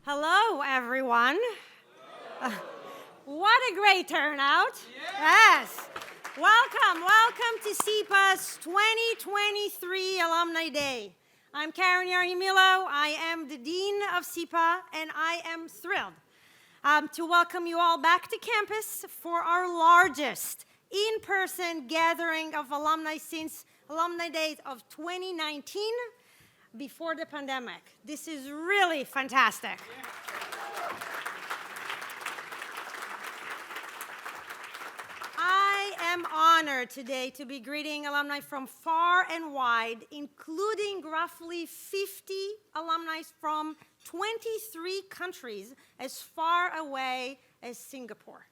Hello, everyone. What a great turnout. Yes. Welcome to SIPA's 2023 Alumni Day. I'm Keren Yarhi-Milo. I am the Dean of SIPA, and I am thrilled to welcome you all back to campus for our largest in-person gathering of alumni since Alumni Days of 2019, before the pandemic. This is really fantastic. I am honored today to be greeting alumni from far and wide, including roughly 50 alumni from 23 countries as far away as Singapore.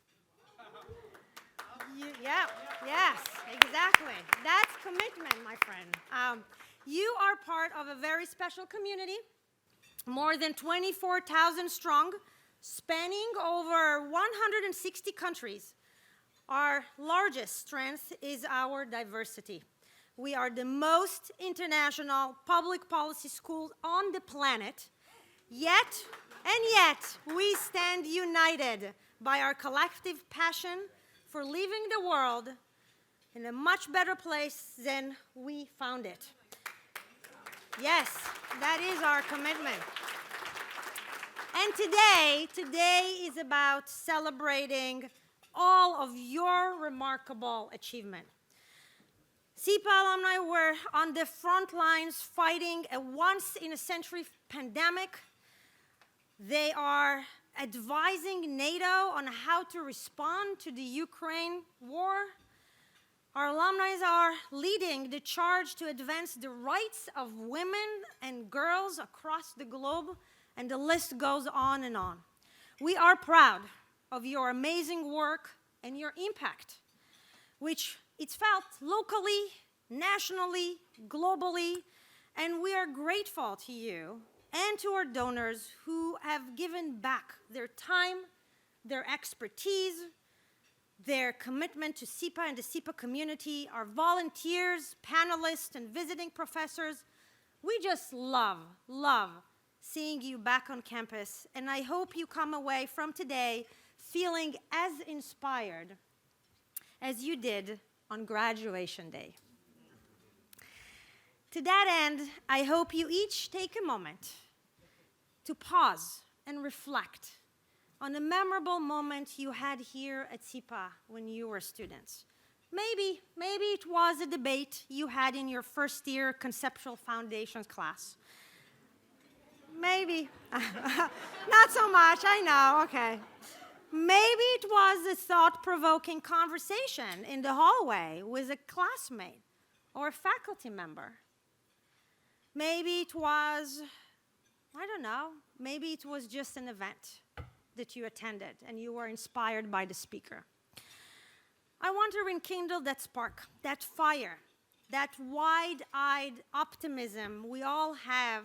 Yes, exactly. That's commitment, my friend. You are part of a very special community, more than 24,000 strong, spanning over 160 countries. Our largest strength is our diversity. We are the most international public policy school on the planet, yet we stand united by our collective passion for leaving the world in a much better place than we found it. Yes, that is our commitment. And today is about celebrating all of your remarkable achievement. SIPA alumni were on the front lines fighting a once-in-a-century pandemic. They are advising NATO on how to respond to the Ukraine war. Our alumni are leading the charge to advance the rights of women and girls across the globe, and the list goes on and on. We are proud of your amazing work and your impact, which it's felt locally, nationally, globally, and we are grateful to you and to our donors who have given back their time, their expertise, their commitment to SIPA and the SIPA community, our volunteers, panelists, and visiting professors. We just love seeing you back on campus, and I hope you come away from today feeling as inspired as you did on graduation day. To that end, I hope you each take a moment to pause and reflect on a memorable moment you had here at SIPA when you were students. Maybe it was a debate you had in your first year conceptual foundations class. Maybe, not so much, I know, okay. Maybe it was a thought-provoking conversation in the hallway with a classmate or a faculty member. Maybe it was, I don't know, maybe it was just an event that you attended and you were inspired by the speaker. I want to rekindle that spark, that fire, that wide-eyed optimism we all have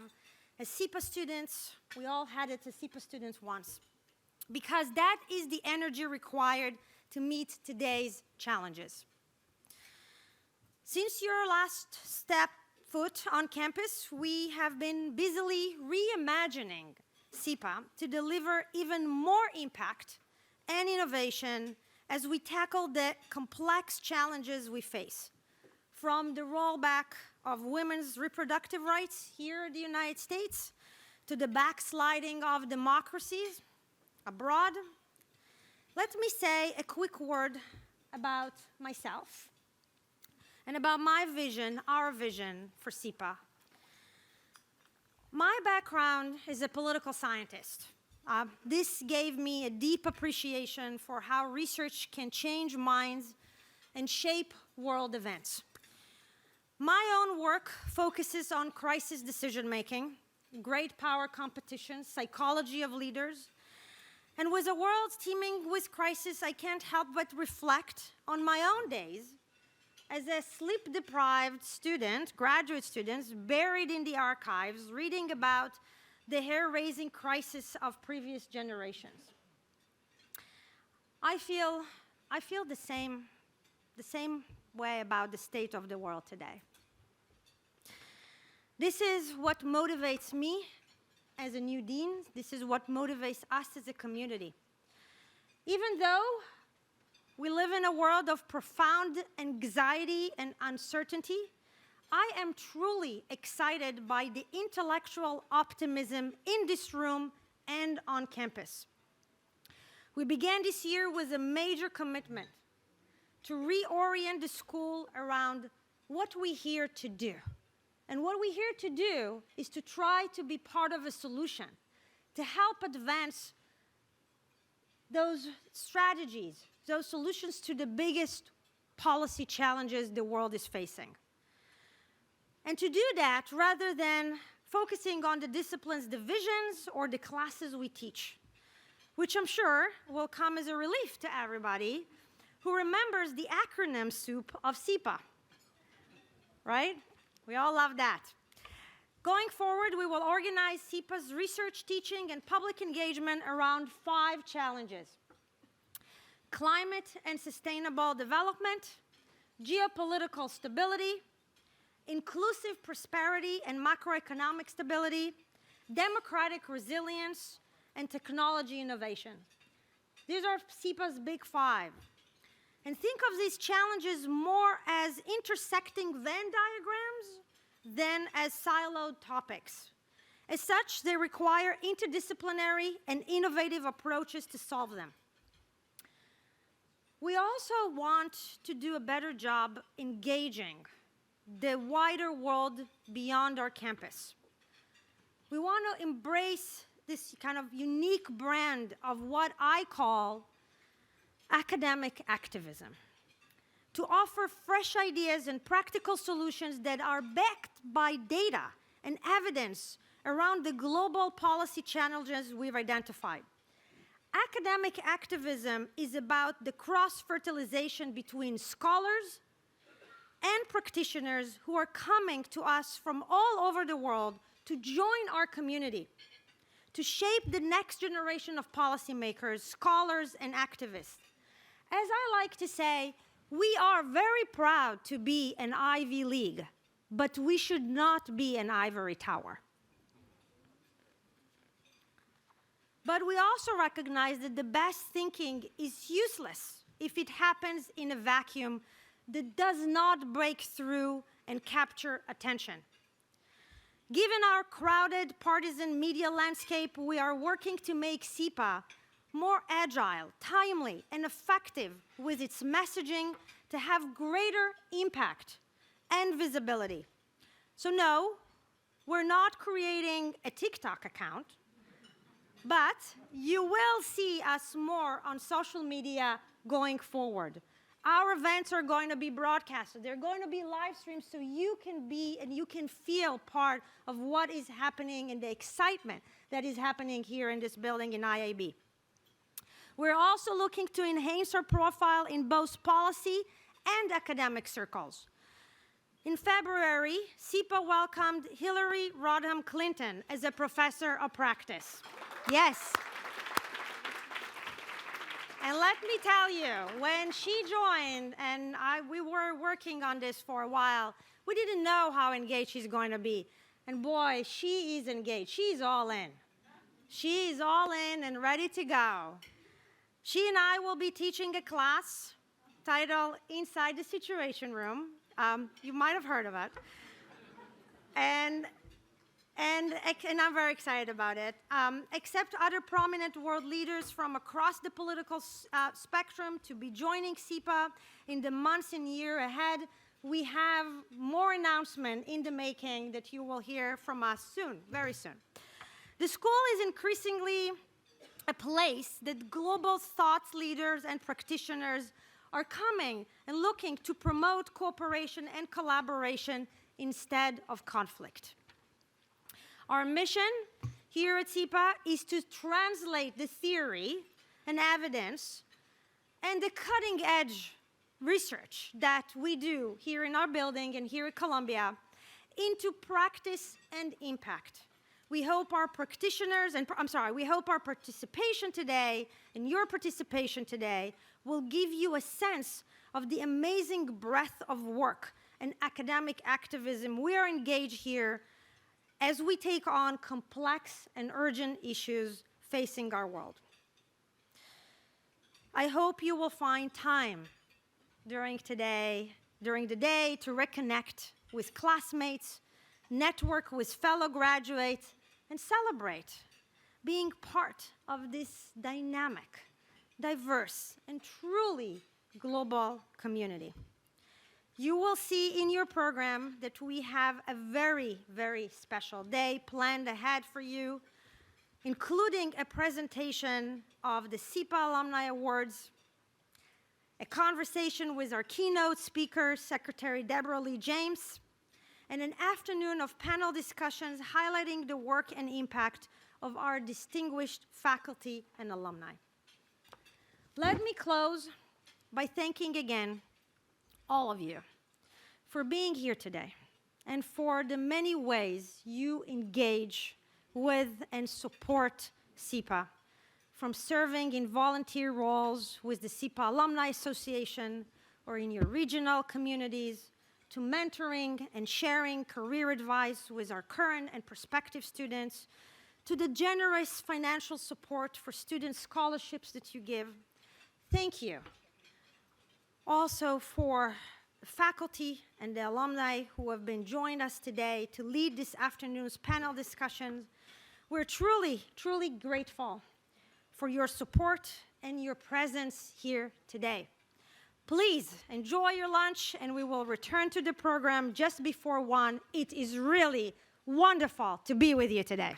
as SIPA students. We all had it as SIPA students once, because that is the energy required to meet today's challenges. Since your last step foot on campus, we have been busily reimagining SIPA to deliver even more impact and innovation as we tackle the complex challenges we face, from the rollback of women's reproductive rights here in the United States to the backsliding of democracies abroad. Let me say a quick word about myself and about my vision, our vision for SIPA. My background is a political scientist. This gave me a deep appreciation for how research can change minds and shape world events. My own work focuses on crisis decision-making, great power competition, psychology of leaders, and with a world teeming with crisis, I can't help but reflect on my own days as a sleep-deprived student, graduate students, buried in the archives, reading about the hair-raising crisis of previous generations. I feel the same way about the state of the world today. This is what motivates me as a new dean, this is what motivates us as a community. Even though we live in a world of profound anxiety and uncertainty, I am truly excited by the intellectual optimism in this room and on campus. We began this year with a major commitment to reorient the school around what we're here to do. And what we're here to do is to try to be part of a solution, to help advance those strategies, those solutions to the biggest policy challenges the world is facing. And to do that, rather than focusing on the discipline's divisions or the classes we teach, which I'm sure will come as a relief to everybody who remembers the acronym soup of SIPA, right? We all love that. Going forward, we will organize SIPA's research, teaching, and public engagement around 5 challenges: climate and sustainable development, geopolitical stability, inclusive prosperity and macroeconomic stability, democratic resilience, and technology innovation. These are SIPA's big 5. And think of these challenges more as intersecting Venn diagrams than as siloed topics. As such, they require interdisciplinary and innovative approaches to solve them. We also want to do a better job engaging the wider world beyond our campus. We want to embrace this kind of unique brand of what I call academic activism, to offer fresh ideas and practical solutions that are backed by data and evidence around the global policy challenges we've identified. Academic activism is about the cross-fertilization between scholars and practitioners who are coming to us from all over the world to join our community, to shape the next generation of policymakers, scholars, and activists. As I like to say, we are very proud to be an Ivy League, but we should not be an ivory tower. But we also recognize that the best thinking is useless if it happens in a vacuum that does not break through and capture attention. Given our crowded partisan media landscape, we are working to make SIPA more agile, timely, and effective with its messaging to have greater impact and visibility. So no, we're not creating a TikTok account, but you will see us more on social media going forward. Our events are going to be broadcasted. They're going to be live streamed so you can be and you can feel part of what is happening and the excitement that is happening here in this building in IAB. We're also looking to enhance our profile in both policy and academic circles. In February, SIPA welcomed Hillary Rodham Clinton as a professor of practice. Yes. And let me tell you, when she joined, and we were working on this for a while, we didn't know how engaged she's going to be. And boy, she is engaged. She's all in. She is all in and ready to go. She and I will be teaching a class titled Inside the Situation Room. You might have heard of it. And I'm very excited about it. Except other prominent world leaders from across the political spectrum to be joining SIPA in the months and year ahead, we have more announcements in the making that you will hear from us soon, very soon. The school is increasingly a place that global thought leaders and practitioners are coming and looking to promote cooperation and collaboration instead of conflict. Our mission here at SIPA is to translate the theory and evidence and the cutting-edge research that we do here in our building and here at Columbia into practice and impact. We hope our practitioners, we hope our participation today and your participation today will give you a sense of the amazing breadth of work and academic activism we are engaged here as we take on complex and urgent issues facing our world. I hope you will find time during the day to reconnect with classmates, network with fellow graduates, and celebrate being part of this dynamic, diverse, and truly global community. You will see in your program that we have a very, very special day planned ahead for you, including a presentation of the SIPA Alumni Awards, a conversation with our keynote speaker, Secretary Deborah Lee James, and an afternoon of panel discussions highlighting the work and impact of our distinguished faculty and alumni. Let me close by thanking again all of you for being here today and for the many ways you engage with and support SIPA, from serving in volunteer roles with the SIPA Alumni Association or in your regional communities, to mentoring and sharing career advice with our current and prospective students, to the generous financial support for student scholarships that you give. Thank you. Also for the faculty and the alumni who have been joined us today to lead this afternoon's panel discussions. We're truly, truly grateful for your support and your presence here today. Please enjoy your lunch, and we will return to the program just before 1. It is really wonderful to be with you today.